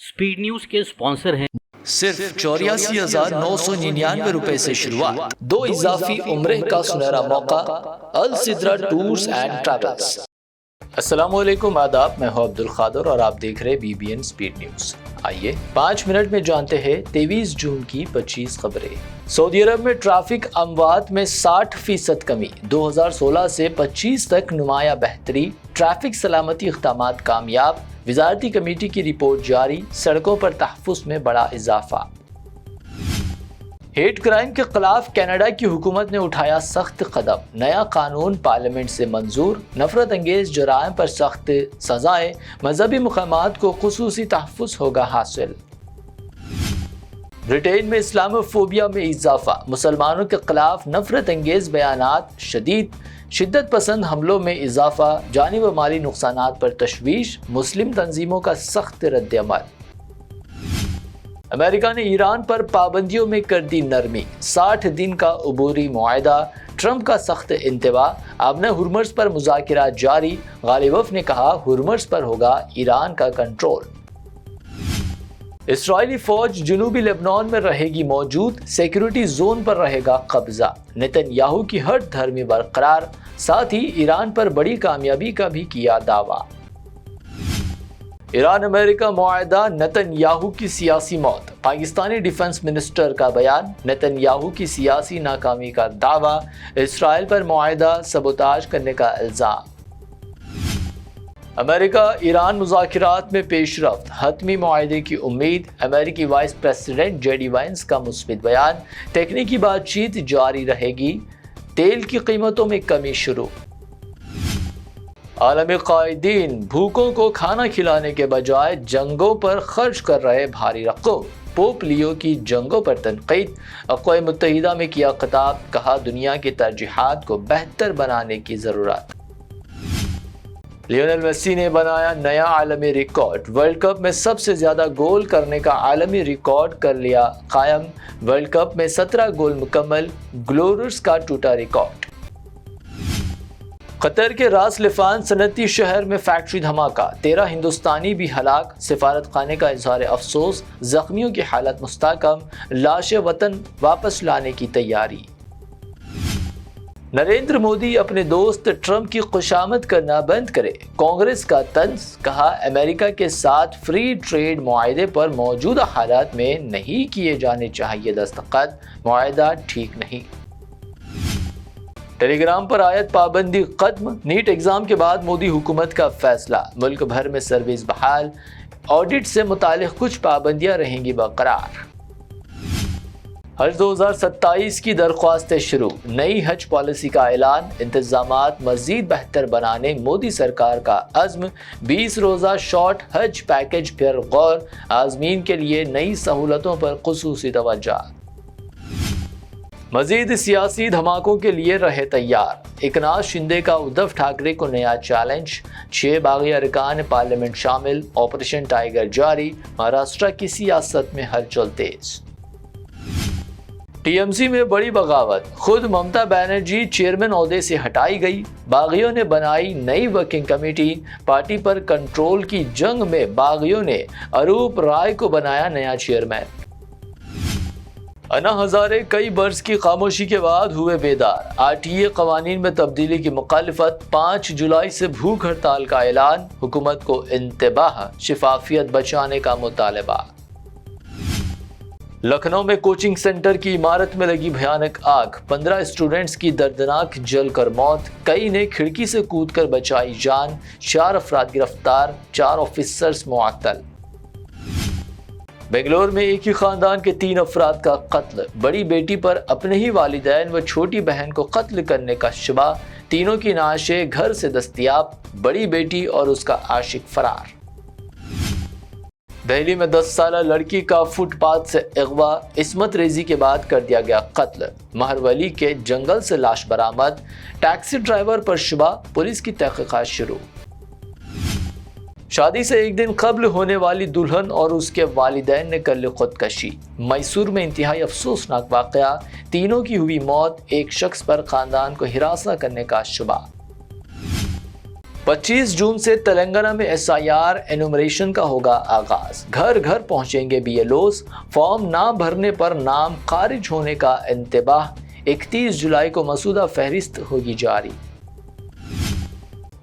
Speed news के sponsor हैं सिर्फ 84,999 रुपए से शुरुआत, 2 इजाफी उम्रे का सुनहरा मौका। अल सिद्रा टूर्स एंड ट्रैवल्स। अस्सलामुअलैकुम, आदाब। मैं हूं अब्दुल खादर और आप देख रहे BBN स्पीड न्यूज। आइए 5 मिनट में जानते हैं 23 जून की 25 खबरें। सऊदी अरब में ट्रैफिक अमवात में 60% कमी, 2016 से 25 तक नुमाया बेहतरी, ट्रैफिक सलामती इक़दामात कामयाब, वज़ारती कमेटी की रिपोर्ट जारी, सड़कों पर तहफ़्फ़ुज़ में बड़ा इजाफा। हेट क्राइम के खिलाफ कनाडा की हुकूमत ने उठाया सख्त कदम, नया कानून पार्लियामेंट से मंजूर, नफरत अंगेज जराइम पर सख्त सजाएं, मजहबी मुकामात को खुसूसी तहफ़्फ़ुज़ होगा हासिल। ब्रिटेन में इस्लामोफोबिया में इजाफा, मुसलमानों के खिलाफ नफरत अंगेज बयानात शदीद, शिद्दत पसंद हमलों में इजाफा, जानी व माली नुकसानात पर तशवीश, मुस्लिम तंजीमों का सख्त रद्द-ए-अमल। अमेरिका ने ईरान पर पाबंदियों में कर दी नरमी, 60 दिन का अबूरी मुआहदा, ट्रंप का सख्त इंतबाह, आबना हुर्मुज़ पर मुज़ाकिरात जारी, गालिबफ ने कहा हुर्मुज़ पर होगा ईरान का कंट्रोल। इस्राइली फौज जनूबी लेबनान में रहेगी मौजूद, सिक्योरिटी जोन पर रहेगा कब्जा, नेतन्याहू की हट धर्मी बरकरार, साथ ही ईरान पर बड़ी कामयाबी का भी किया दावा। ईरान अमेरिका मुआहदा, नेतन्याहू की सियासी मौत, पाकिस्तानी डिफेंस मिनिस्टर का बयान, नेतन्याहू की सियासी नाकामी का दावा, इसराइल पर मुआहदा सबोताज करने का इल्जाम। अमेरिका ईरान मुज़ाकिरात में पेशरफ्त, हतमी मुआहदे की उम्मीद, अमेरिकी वाइस प्रेसिडेंट JD वाइंस का मुस्बित बयान, तकनीकी बातचीत जारी रहेगी, तेल की कीमतों में कमी शुरू। आलमी कायदीन भूखों को खाना खिलाने के बजाय जंगों पर खर्च कर रहे भारी रकम, पोप लियो की जंगों पर तनकीद, अक़वाम मुत्तहिदा में किया खिताब, कहा दुनिया की तरजीहात को बेहतर बनाने की ज़रूरत। लियोनेल मेसी ने बनाया नया आलमी रिकॉर्ड, वर्ल्ड कप में सबसे ज़्यादा गोल करने का आलमी रिकॉर्ड कर लिया कायम, वर्ल्ड कप में 17 गोल मुकम्मल, ग्लोरर्स का टूटा रिकॉर्ड। कतर के रास लिफान सनती शहर में फैक्ट्री धमाका, 13 हिंदुस्तानी भी हलाक, सिफारत खाने का इजहार अफसोस, जख्मियों की हालत मुस्तकम, लाशें वतन वापस लाने की तैयारी। नरेंद्र मोदी अपने दोस्त ट्रंप की खुशामद करना बंद करे, कांग्रेस का तंज, कहा अमेरिका के साथ फ्री ट्रेड मुआहदे पर मौजूदा हालात में नहीं किए जाने चाहिए दस्तखत, मुआहदा ठीक नहीं। टेलीग्राम पर आयत पाबंदी खत्म, नीट एग्जाम के बाद मोदी हुकूमत का फैसला, मुल्क भर में सर्विस बहाल, ऑडिट से मुतालिक कुछ पाबंदियां रहेंगी बरकरार। हज 2027 की दरख्वास्तें शुरू, नई हज पॉलिसी का ऐलान, इंतजामात मजीद बेहतर बनाने मोदी सरकार का अज़्म, 20 रोज़ा शॉर्ट हज पैकेज पर गौर, आज़मीन के लिए नई सहूलतों पर खुसूसी तवज्जो। मजीद सियासी धमाकों के लिए रहे तैयार, एकनाथ शिंदे का उद्धव ठाकरे को नया चैलेंज, 6 बागी अरकान पार्लियामेंट शामिल, ऑपरेशन टाइगर जारी, महाराष्ट्र की सियासत में हलचल तेज। TMC में बड़ी बगावत, खुद ममता बनर्जी चेयरमैन ओहदे से हटाई गई, बागियों ने बनाई नई वर्किंग कमेटी, पार्टी पर कंट्रोल की जंग में बागियों ने अरूप राय को बनाया नया चेयरमैन। अन्ना हजारे कई बरस की खामोशी के बाद हुए बेदार, RTA कवानीन में तब्दीली की मुखालिफत, 5 जुलाई से भूख हड़ताल का ऐलान, हुकूमत को इंतबाह, शिफाफियत बचाने का मुतालबा। लखनऊ में कोचिंग सेंटर की इमारत में लगी भयानक आग, 15 स्टूडेंट्स की दर्दनाक जलकर मौत, कई ने खिड़की से कूदकर बचाई जान, 4 अफराद गिरफ्तार, 4 ऑफिसर्स मुअत्तल। बेंगलोर में एक ही खानदान के 3 अफराद का कत्ल, बड़ी बेटी पर अपने ही वालिदैन व छोटी बहन को कत्ल करने का शुबा, तीनों की नाशें घर से दस्तयाब, बड़ी बेटी और उसका आशिक फरार। दिल्ली में 10 साला लड़की का फुटपाथ से अगवा, इस्मत रेजी के बाद कर दिया गया कत्ल, महरवली के जंगल से लाश बरामद, टैक्सी ड्राइवर पर शुबा, पुलिस की तहकीकात शुरू। शादी से एक दिन कबल होने वाली दुल्हन और उसके वालिदैन ने कर ली खुदकशी, मैसूर में इंतहाई अफसोसनाक वाकया, तीनों की हुई मौत, एक शख्स पर खानदान को हिरासत करने का शुबा। 25 जून से तेलंगाना में SIR एनुमरेशन का होगा आगाज। घर घर पहुंचेंगे BLOs। फॉर्म ना भरने पर नाम खारिज होने का इंतबाह। 31 जुलाई को मसूदा फहरिस्त होगी जारी।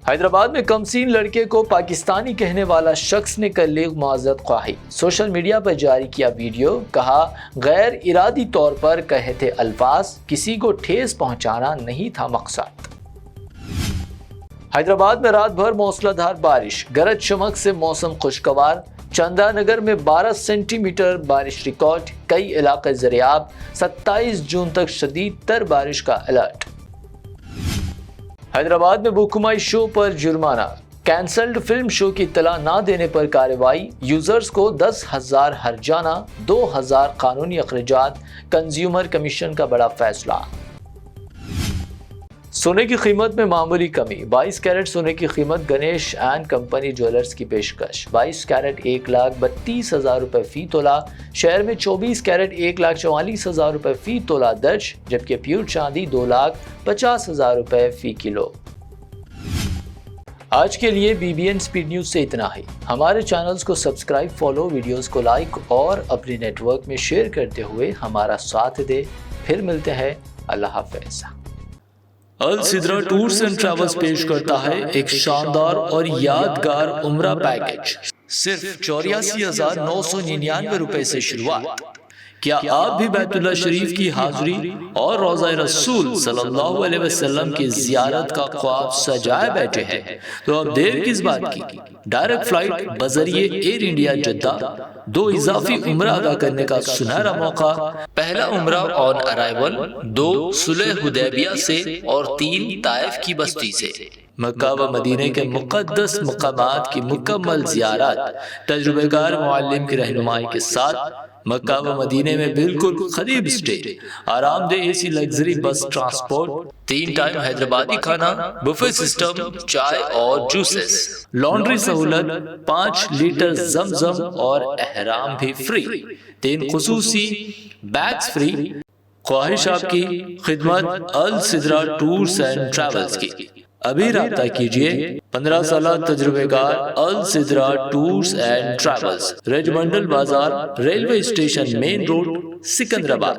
हैदराबाद में कमसीन लड़के को पाकिस्तानी कहने वाला शख्स ने कर ली मुआवजत ख्वाही। सोशल मीडिया पर जारी किया वीडियो, कहा गैर इरादी तौर पर कहे थे अल्फाज, किसी को ठेस पहुंचाना नहीं था मकसद। हैदराबाद में रात भर मूसलाधार बारिश, गरज चमक से मौसम खुशगवार। चंदानगर में 12 सेंटीमीटर बारिश रिकॉर्ड, कई इलाके ज़रियाब। 27 जून तक शदीद तर बारिश का अलर्ट। हैदराबाद में बुकुमाई शो पर जुर्माना, कैंसल्ड फिल्म शो की इत्तला ना देने पर कार्रवाई। यूजर्स को 10,000 हर्जाना, 2,000 कानूनी अखराजात। कंज्यूमर कमीशन का बड़ा फैसला। सोने की कीमत में मामूली कमी, 22 कैरेट सोने की कीमत गणेश एंड कंपनी ज्वेलर्स की पेशकश। 22 कैरेट 1,32,000 रुपए फी तोला। शहर में 24 कैरेट 1,44,000 रुपए फी तोला दर्ज, जबकि प्योर चांदी 2,50,000 रुपए फी किलो। आज के लिए BBN स्पीड न्यूज से इतना ही। हमारे चैनल्स को सब्सक्राइब, फॉलो, वीडियोस को लाइक और अपने नेटवर्क में शेयर करते हुए हमारा साथ दे। फिर मिलते हैं, अल्लाह हाफ़िज़। अल सिद्रा टूर्स एंड ट्रैवल्स पेश करता है एक शानदार और यादगार उम्रा पैकेज। सिर्फ 84,999 रुपए से शुरुआत। क्या आप भी बैतुल्लाह शरीफ की हाजिरी और रोज़ा रसूल सल्लल्लाहु अलैहि वसल्लम की ज़ियारत का ख्वाब सजाए बैठे हैं? तो अब देर किस बात की? डायरेक्ट फ्लाइट बजरिए एयर इंडिया जद्दा, 2 इजाफी उम्रा अदा करने का सुनहरा मौका। पहला उम्रा ऑन अराइवल 2 सुलह हुदैबिया से और 3 ताइफ की बस्ती से। मक्का व मदीने के मुक़द्दस मकामात की मुकम्मल ज़ियारत तजुर्बेकार मुअल्लिम की रहनुमाई के साथ। मक्का व मदीने में बिल्कुल करीब स्टे, आरामदेह AC luxury bus transport, 3 time Hyderabadi खाना, बुफे सिस्टम, चाय और जूसेस, लॉन्ड्री सहूलत, 5 लीटर जमजम और एहराम भी फ्री, 3 खुसूसी बैग्स फ्री। ख्वाहिश आपकी खिदमत अल सिद्रा टूर्स एंड ट्रैवल्स की। अभी राब्ता कीजिए। 15 साल तजुर्बेकार अल सिद्रा टूर्स एंड ट्रैवल्स, रेजिमेंटल बाजार, railway station, main road, Secunderabad.